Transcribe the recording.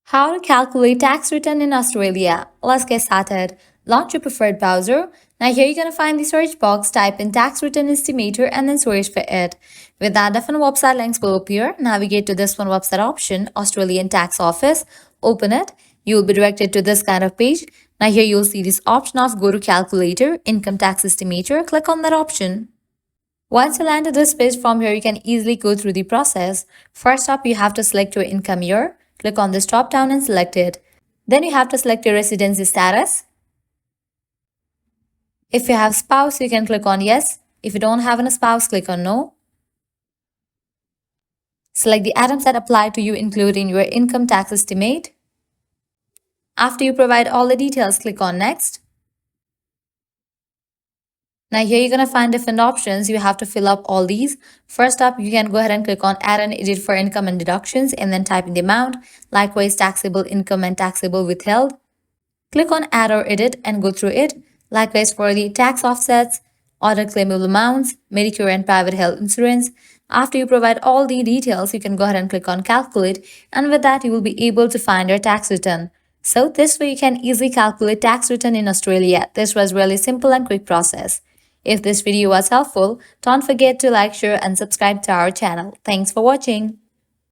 How to calculate tax return in Australia. Let's get started. Launch your preferred browser. Now here you're going to find the search box, type in tax return estimator and then search for it. With that, different website links will appear. Navigate to this one website option, Australian Tax Office. Open it. You will be directed to this kind of page. Now here you'll see this option of go to calculator, income tax estimator. Click on that option. Once you land to this page, from here you can easily go through the process. First up, you have to select your income year. Click on this drop down and select it. Then you have to select your residency status. If you have spouse, you can click on yes. If you don't have a spouse, click on no. Select the items that apply to you, including your income tax estimate. After you provide all the details, click on next. Now here you're going to find different options. You have to fill up all these. First up, you can go ahead and click on add and edit for income and deductions and then type in the amount. Likewise, taxable income and taxable withheld. Click on add or edit and go through it. Likewise for the tax offsets, auto claimable amounts, Medicare and private health insurance. After you provide all the details, you can go ahead and click on calculate, and with that you will be able to find your tax return. So this way you can easily calculate tax return in Australia. This was really simple and quick process. If this video was helpful, don't forget to like, share and subscribe to our channel. Thanks for watching.